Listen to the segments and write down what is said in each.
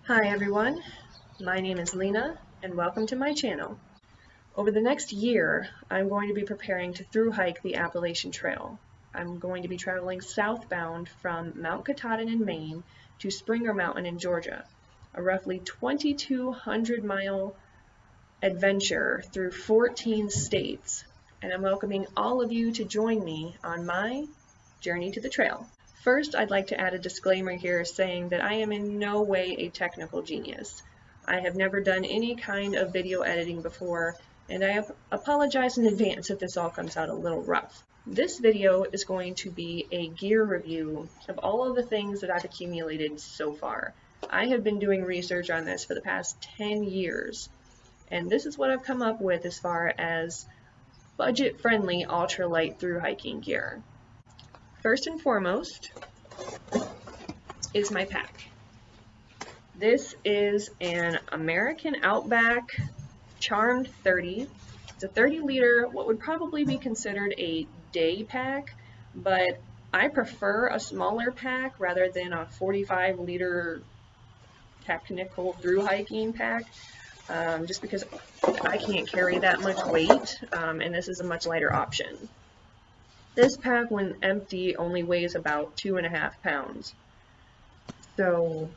Hi everyone, my name is Lena and welcome to my channel. Over the next year, I'm going to be preparing to thru hike the Appalachian Trail. I'm going to be traveling southbound from Mount Katahdin in Maine to Springer Mountain in Georgia, a roughly 2,200 mile adventure through 14 states, and I'm welcoming all of you to join me on my journey to the trail. First, I'd like to add a disclaimer here saying that I am in no way a technical genius. I have never done any kind of video editing before, and I apologize in advance if this all comes out a little rough. This video is going to be a gear review of all of the things that I've accumulated so far. I have been doing research on this for the past 10 years, and this is what I've come up with as far as budget-friendly ultralight thru hiking gear. First and foremost is my pack. This is an American Outback Charmed 30. It's a 30-liter, what would probably be considered a day pack, but I prefer a smaller pack rather than a 45-liter technical thru hiking pack, just because I can't carry that much weight, and this is a much lighter option. This pack, when empty, only weighs about 2.5 pounds. So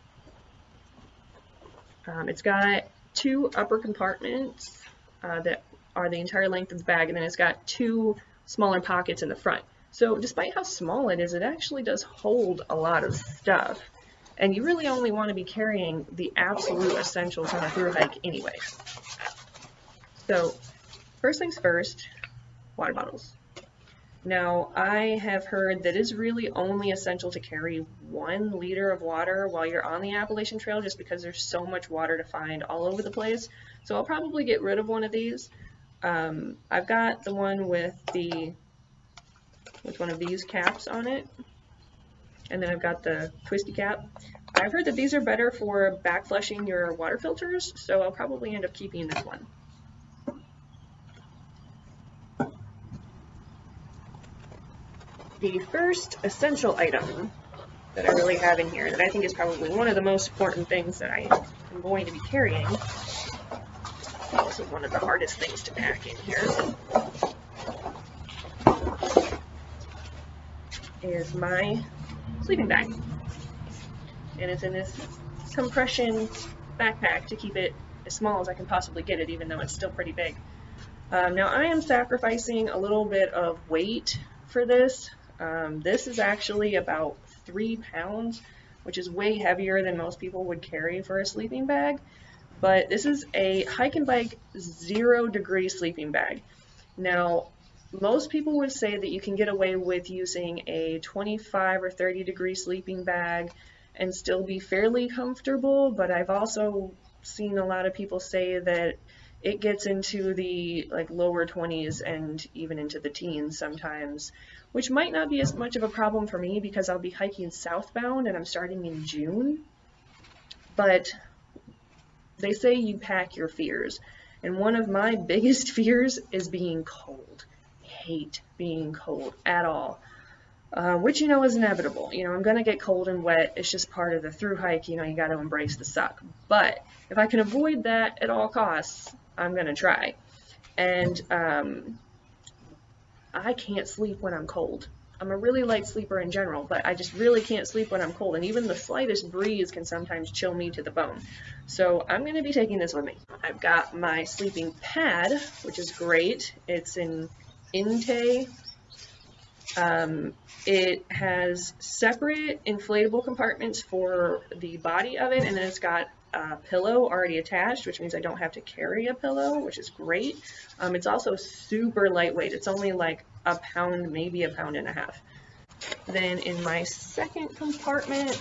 it's got two upper compartments that are the entire length of the bag, and then it's got two smaller pockets in the front. So despite how small it is, it actually does hold a lot of stuff. And you really only want to be carrying the absolute essentials on a thru hike anyway. So first things first, water bottles. Now, I have heard that it's really only essential to carry 1 liter of water while you're on the Appalachian Trail, just because there's so much water to find all over the place. So I'll probably get rid of one of these. I've got the one with one of these caps on it, and then I've got the twisty cap. I've heard that these are better for back flushing your water filters, so I'll probably end up keeping this one. The first essential item that I really have in here that I think is probably one of the most important things that I am going to be carrying, this is one of the hardest things to pack in here, is my sleeping bag. And it's in this compression backpack to keep it as small as I can possibly get it, even though it's still pretty big. Now I am sacrificing a little bit of weight for this. This is actually about 3 pounds, which is way heavier than most people would carry for a sleeping bag. But this is a hike and bike 0-degree sleeping bag. Now, most people would say that you can get away with using a 25 or 30-degree sleeping bag and still be fairly comfortable, but I've also seen a lot of people say that it gets into the lower 20s and even into the teens sometimes, which might not be as much of a problem for me because I'll be hiking southbound and I'm starting in June. But they say you pack your fears, and one of my biggest fears is being cold. I hate being cold at all, which is inevitable. I'm gonna get cold and wet. It's just part of the thru hike. You got to embrace the suck. But if I can avoid that at all costs, I'm gonna try. And I can't sleep when I'm cold. I'm a really light sleeper in general, but I just really can't sleep when I'm cold, and even the slightest breeze can sometimes chill me to the bone. So I'm going to be taking this with me. I've got my sleeping pad, which is great. It's in Inte. It has separate inflatable compartments for the body of it, and then it's got a pillow already attached, which means I don't have to carry a pillow, which is great. It's also super lightweight. It's only like a pound, maybe a pound and a half. Then in my second compartment,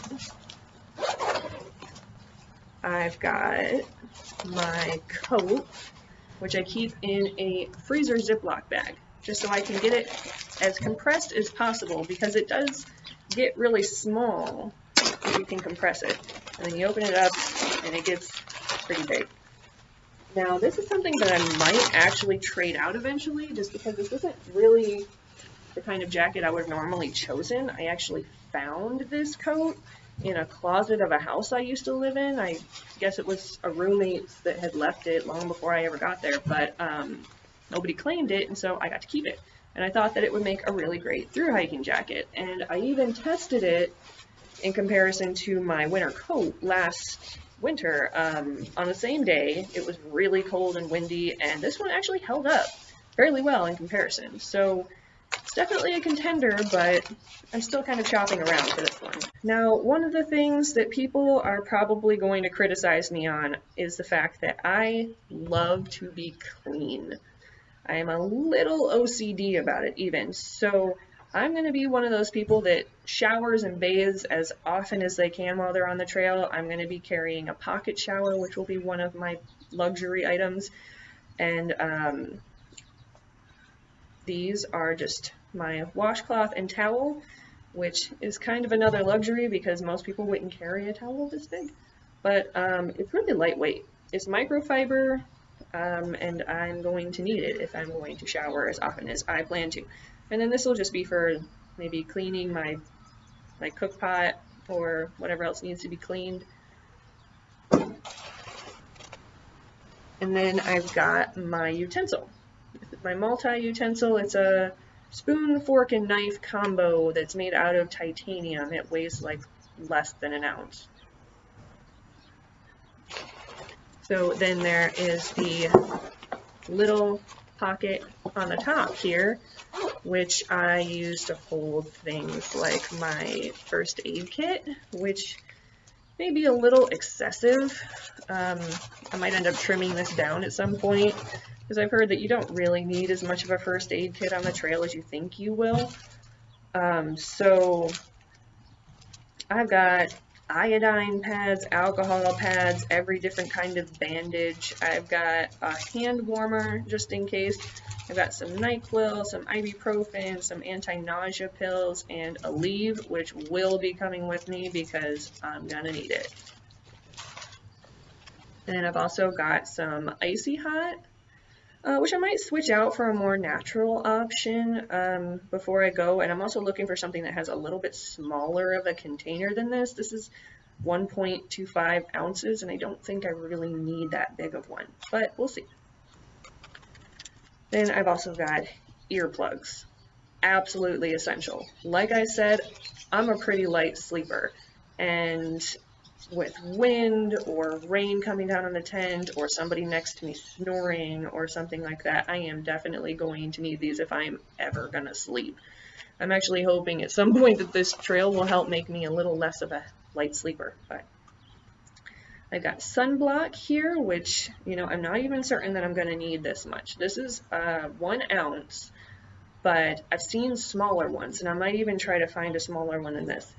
I've got my coat, which I keep in a freezer Ziploc bag, just so I can get it as compressed as possible, because it does get really small if you can compress it. And then you open it up and it gets pretty big. Now this is something that I might actually trade out eventually, just because this isn't really the kind of jacket I would have normally chosen. I actually found this coat in a closet of a house I used to live in. I guess it was a roommate that had left it long before I ever got there, but nobody claimed it, and so I got to keep it. And I thought that it would make a really great thru hiking jacket. And I even tested it in comparison to my winter coat last winter. On the same day, it was really cold and windy, and this one actually held up fairly well in comparison. So it's definitely a contender, but I'm still kind of shopping around for this one. Now, one of the things that people are probably going to criticize me on is the fact that I love to be clean. I am a little OCD about it even, so I'm going to be one of those people that showers and bathes as often as they can while they're on the trail. I'm going to be carrying a pocket shower, which will be one of my luxury items, and these are just my washcloth and towel, which is kind of another luxury because most people wouldn't carry a towel this big, but it's really lightweight. It's microfiber, and I'm going to need it if I'm going to shower as often as I plan to. And then this will just be for maybe cleaning my cook pot or whatever else needs to be cleaned. And then I've got my utensil. My multi-utensil. It's a spoon, fork, and knife combo that's made out of titanium. It weighs like less than an ounce. So then there is the little pocket on the top here, which I use to hold things like my first aid kit, which may be a little excessive. I might end up trimming this down at some point, because I've heard that you don't really need as much of a first aid kit on the trail as you think you will. So I've got iodine pads, alcohol pads, every different kind of bandage. I've got a hand warmer just in case. I've got some NyQuil, some ibuprofen, some anti-nausea pills, and a Aleve, which will be coming with me because I'm gonna need it. And then I've also got some Icy Hot, which I might switch out for a more natural option before I go. And I'm also looking for something that has a little bit smaller of a container than this. This is 1.25 ounces, and I don't think I really need that big of one, but we'll see. Then I've also got earplugs. Absolutely essential. Like I said, I'm a pretty light sleeper, and with wind or rain coming down on the tent or somebody next to me snoring or something like that, I am definitely going to need these if I'm ever gonna sleep. I'm actually hoping at some point that this trail will help make me a little less of a light sleeper. But I've got sunblock here, which, you know, I'm not even certain that I'm gonna need this much. This is 1 ounce, but I've seen smaller ones, and I might even try to find a smaller one than this.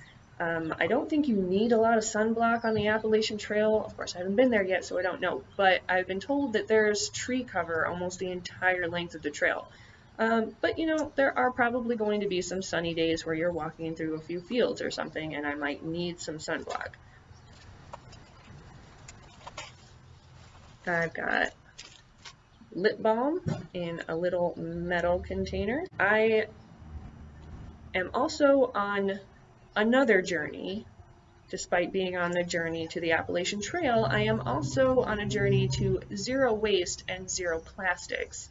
I don't think you need a lot of sunblock on the Appalachian Trail. Of course, I haven't been there yet, so I don't know. But I've been told that there's tree cover almost the entire length of the trail. But, you know, there are probably going to be some sunny days where you're walking through a few fields or something, and I might need some sunblock. I've got lip balm in a little metal container. I am also on another journey. Despite being on the journey to the Appalachian Trail, I am also on a journey to zero waste and zero plastics,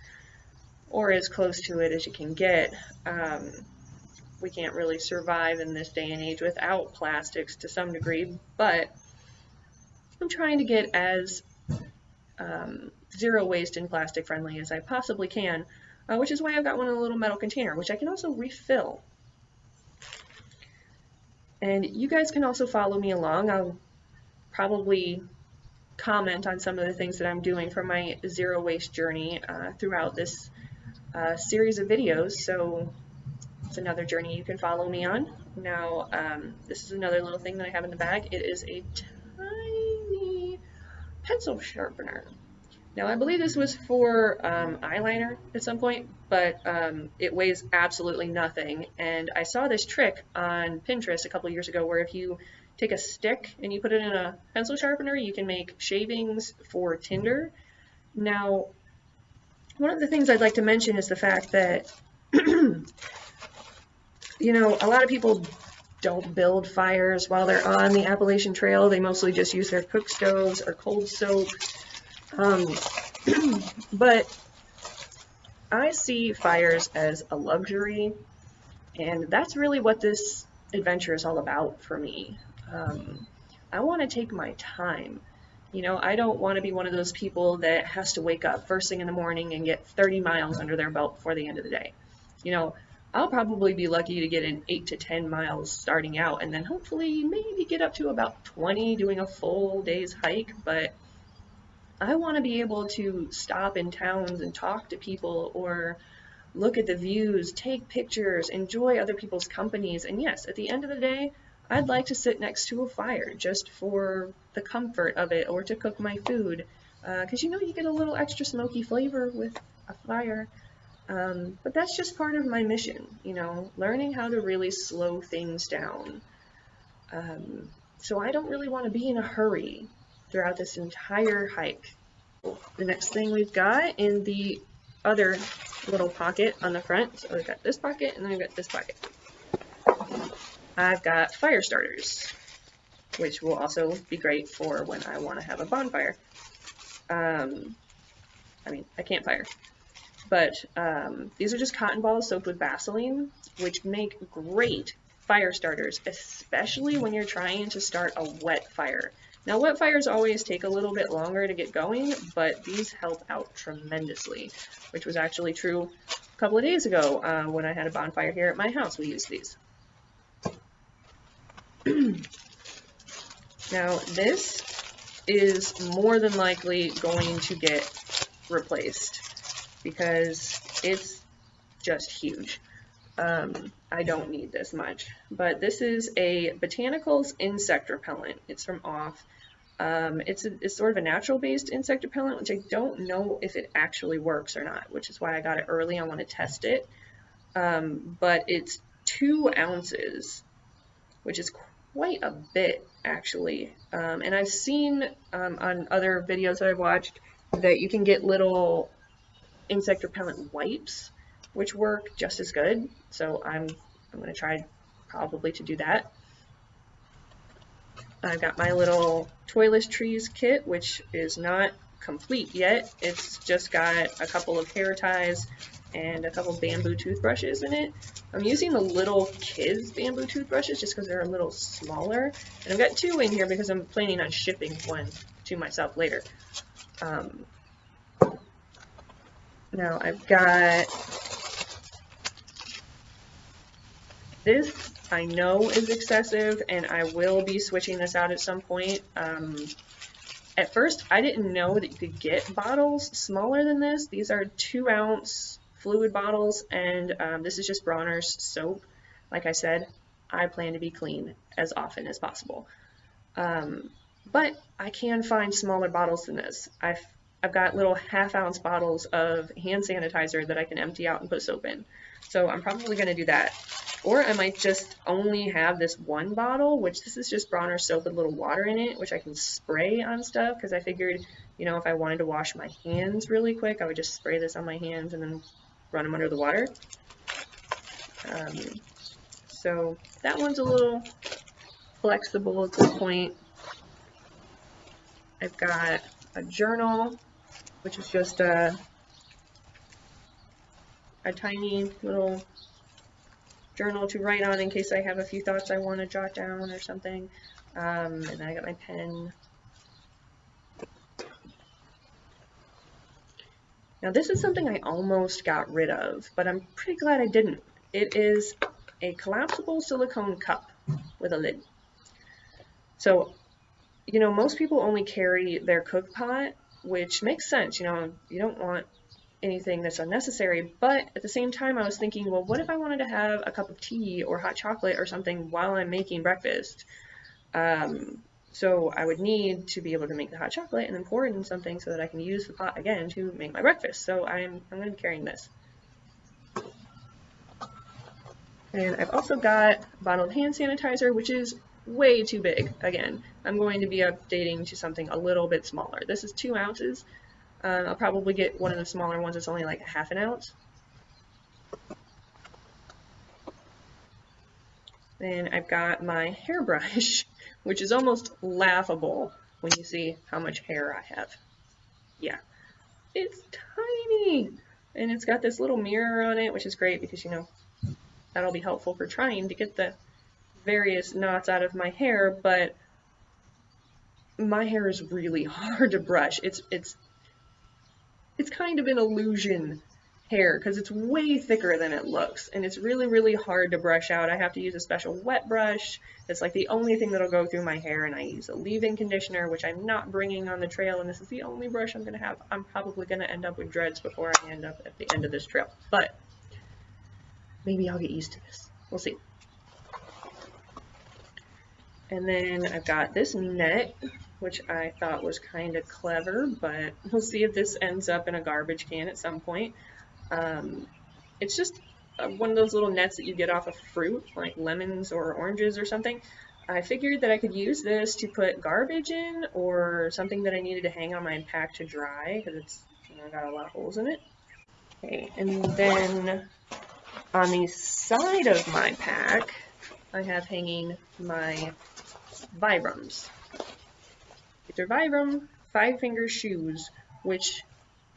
or as close to it as you can get. We can't really survive in this day and age without plastics to some degree, but I'm trying to get as zero waste and plastic friendly as I possibly can, which is why I've got one in a little metal container, which I can also refill. And you guys can also follow me along. I'll probably comment on some of the things that I'm doing for my zero waste journey throughout this series of videos, so it's another journey you can follow me on. Now, this is another little thing that I have in the bag. It is a tiny pencil sharpener. Now, I believe this was for eyeliner at some point, but it weighs absolutely nothing. And I saw this trick on Pinterest a couple years ago where if you take a stick and you put it in a pencil sharpener, you can make shavings for tinder. Now, one of the things I'd like to mention is the fact that, you know, a lot of people don't build fires while they're on the Appalachian Trail. They mostly just use their cook stoves or cold soap. But I see fires as a luxury, and that's really what this adventure is all about for me. I want to take my time. You know, I don't want to be one of those people that has to wake up first thing in the morning and get 30 miles under their belt before the end of the day. You know, I'll probably be lucky to get in 8 to 10 miles starting out, and then hopefully maybe get up to about 20 doing a full day's hike. But I want to be able to stop in towns and talk to people, or look at the views, take pictures, enjoy other people's companies. And yes, at the end of the day, I'd like to sit next to a fire just for the comfort of it, or to cook my food, because you know, you get a little extra smoky flavor with a fire. But that's just part of my mission, you know, learning how to really slow things down. So I don't really want to be in a hurry throughout this entire hike. The next thing we've got in the other little pocket on the front, so I've got this pocket and then I've got this pocket. I've got fire starters, which will also be great for when I want to have a bonfire. I mean, I can't fire. But these are just cotton balls soaked with Vaseline, which make great fire starters, especially when you're trying to start a wet fire. Now, wet fires always take a little bit longer to get going, but these help out tremendously, which was actually true a couple of days ago when I had a bonfire here at my house. We used these. Now, this is more than likely going to get replaced because it's just huge. I don't need this much, but this is a Botanicals insect repellent. It's from Off. It's sort of a natural-based insect repellent, which I don't know if it actually works or not, which is why I got it early. I want to test it. But it's 2 ounces, which is quite a bit, actually. And I've seen on other videos that I've watched that you can get little insect repellent wipes, which work just as good. So I'm going to try probably to do that. I've got my little toiletries kit, which is not complete yet. It's just got a couple of hair ties and a couple bamboo toothbrushes in it. I'm using the little kids bamboo toothbrushes just because they're a little smaller. And I've got 2 in here because I'm planning on shipping one to myself later. Now I've got this. I know is excessive, and I will be switching this out at some point. At first, I didn't know that you could get bottles smaller than this. These are 2-ounce fluid bottles, and this is just Bronner's soap. Like I said, I plan to be clean as often as possible. But I can find smaller bottles than this. I've got little 1/2-ounce bottles of hand sanitizer that I can empty out and put soap in. So I'm probably going to do that. Or I might just only have this 1 bottle, which this is just Bronner soap with a little water in it, which I can spray on stuff, because I figured, you know, if I wanted to wash my hands really quick, I would just spray this on my hands and then run them under the water. So that one's a little flexible at this point. I've got a journal, which is just a tiny little journal to write on in case I have a few thoughts I want to jot down or something. And then I got my pen. Now this is something I almost got rid of, but I'm pretty glad I didn't. It is a collapsible silicone cup with a lid. So, you know, most people only carry their cook pot, which makes sense. You know, you don't want anything that's unnecessary, but at the same time I was thinking, well, what if I wanted to have a cup of tea or hot chocolate or something while I'm making breakfast? So I would need to be able to make the hot chocolate and then pour it in something so that I can use the pot again to make my breakfast. So I'm going to be carrying this. And I've also got a bottle of hand sanitizer, which is way too big. Again, I'm going to be updating to something a little bit smaller. This is 2 ounces. I'll probably get one of the smaller ones that's only like 1/2 ounce. Then I've got my hairbrush, which is almost laughable when you see how much hair I have. Yeah, it's tiny. And it's got this little mirror on it, which is great because, you know, that'll be helpful for trying to get the various knots out of my hair, but my hair is really hard to brush. It's kind of an illusion hair because it's way thicker than it looks, and it's really hard to brush out. I have to use a special wet brush. It's like the only thing that'll go through my hair, and I use a leave-in conditioner, which I'm not bringing on the trail, and this is the only brush I'm gonna have. I'm probably gonna end up with dreads before I end up at the end of this trail, but maybe I'll get used to this. We'll see. And then I've got this net, which I thought was kind of clever, but we'll see if this ends up in a garbage can at some point. It's just one of those little nets that you get off of fruit, like lemons or oranges or something. I figured that I could use this to put garbage in or something that I needed to hang on my pack to dry because it's, you know, got a lot of holes in it. Okay, and then on the side of my pack, I have hanging my Vibrams. These are Vibram 5-finger shoes, which,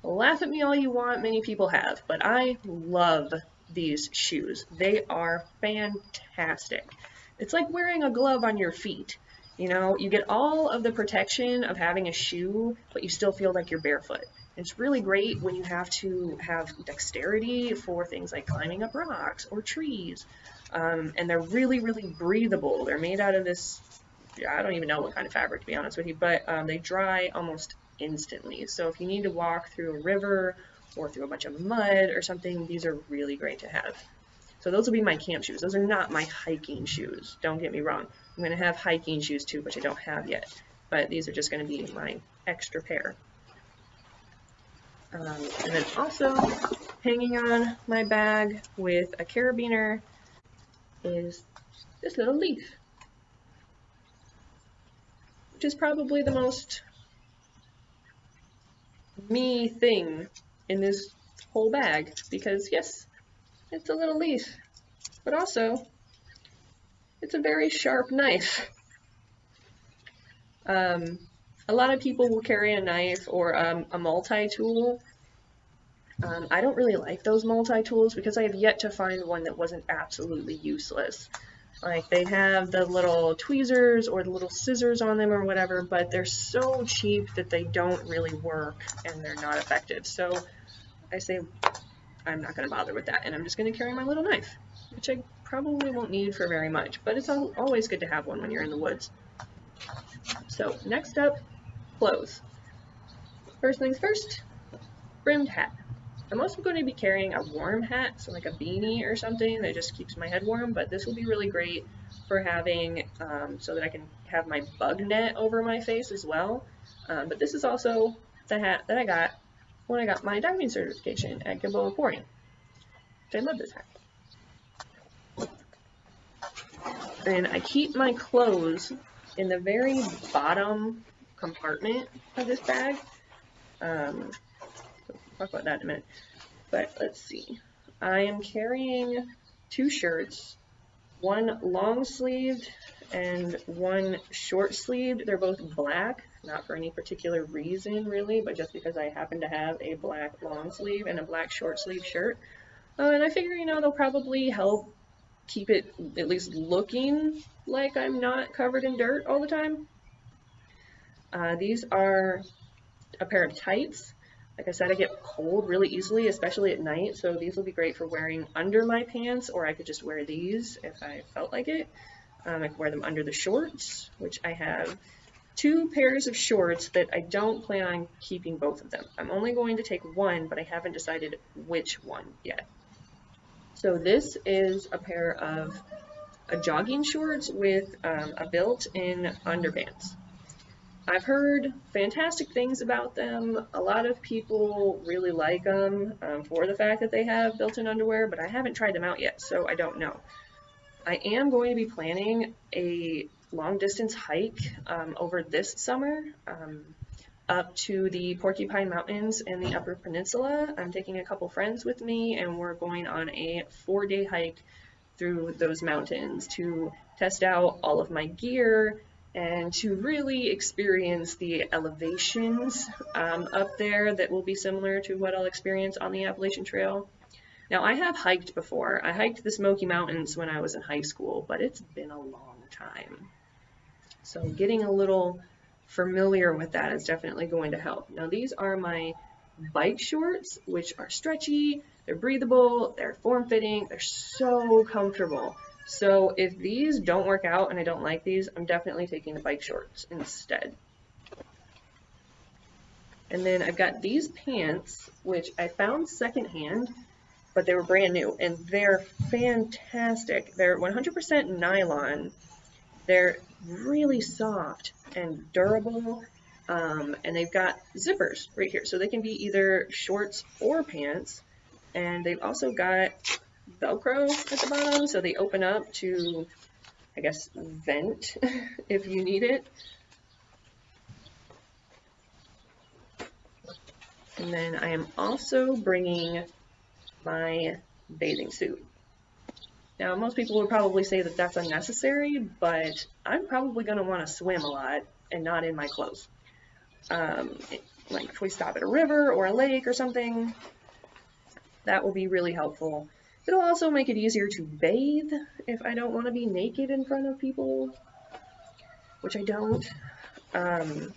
laugh at me all you want, many people have, but I love these shoes. They are fantastic. It's like wearing a glove on your feet. You know, you get all of the protection of having a shoe, but you still feel like you're barefoot. It's really great when you have to have dexterity for things like climbing up rocks or trees. And they're really breathable. They're made out of this, I don't even know what kind of fabric, to be honest with you, but they dry almost instantly. So if you need to walk through a river or through a bunch of mud or something, these are really great to have. So those will be my camp shoes. Those are not my hiking shoes. Don't get me wrong. I'm going to have hiking shoes too, which I don't have yet. But these are just going to be my extra pair. And then also hanging on my bag with a carabiner is this little leaf, which is probably the most me thing in this whole bag because yes, it's a little leaf, but also it's a very sharp knife. A lot of people will carry a knife or a multi-tool. I don't really like those multi-tools because I have yet to find one that wasn't absolutely useless. Like, they have the little tweezers or the little scissors on them or whatever, but they're so cheap that they don't really work and they're not effective. So I say I'm not going to bother with that, and I'm just going to carry my little knife, which I probably won't need for very much, but it's always good to have one when you're in the woods. So next up, clothes. First things first, brimmed hat. I'm also going to be carrying a warm hat, so like a beanie or something that just keeps my head warm, but this will be really great for having, so that I can have my bug net over my face as well. But this is also the hat that I got when I got my diving certification at Gilboa Aquarium. I love this hat. And I keep my clothes in the very bottom compartment of this bag. Talk about that in a minute. But let's see. I am carrying 2 shirts, one long sleeved and one short sleeved. They're both black, not for any particular reason really, but just because I happen to have a black long sleeve and a black short sleeve shirt. And I figure, you know, they'll probably help keep it at least looking like I'm not covered in dirt all the time. These are a pair of tights. Like I said, I get cold really easily, especially at night, so these will be great for wearing under my pants, or I could just wear these if I felt like it. I could wear them under the shorts, which I have 2 pairs of shorts that I don't plan on keeping both of them. I'm only going to take one, but I haven't decided which one yet. So this is a pair of jogging shorts with a built-in underpants. I've heard fantastic things about them. A lot of people really like them for the fact that they have built-in underwear, but I haven't tried them out yet, so I don't know. I am going to be planning a long-distance hike over this summer up to the Porcupine Mountains in the Upper Peninsula. I'm taking a couple friends with me, and we're going on a 4-day hike through those mountains to test out all of my gear and to really experience the elevations up there that will be similar to what I'll experience on the Appalachian Trail. Now, I have hiked before. I hiked the Smoky Mountains when I was in high school, but it's been a long time. So getting a little familiar with that is definitely going to help. Now, these are my bike shorts, which are stretchy, they're breathable, they're form-fitting, they're so comfortable. So if these don't work out and I don't like these, I'm definitely taking the bike shorts instead. And then I've got these pants, which I found secondhand, but they were brand new, and they're fantastic. They're 100% nylon. They're really soft and durable, and they've got zippers right here, so they can be either shorts or pants. And they've also got Velcro at the bottom, so they open up to, I guess, vent if you need it. And then I am also bringing my bathing suit. Now, most people would probably say that that's unnecessary, but I'm probably going to want to swim a lot and not in my clothes. Like if we stop at a river or a lake or something, that will be really helpful. It'll also make it easier to bathe if I don't want to be naked in front of people, which I don't. And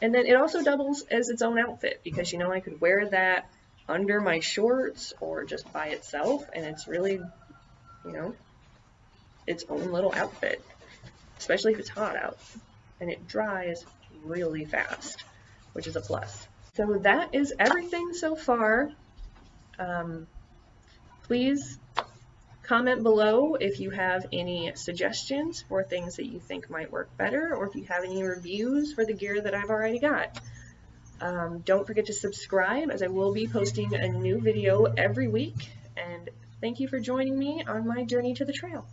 then it also doubles as its own outfit because, you know, I could wear that under my shorts or just by itself, and it's really, you know, its own little outfit, especially if it's hot out, and it dries really fast, which is a plus. So that is everything so far. Please comment below if you have any suggestions for things that you think might work better, or if you have any reviews for the gear that I've already got. Don't forget to subscribe, as I will be posting a new video every week, and thank you for joining me on my journey to the trail.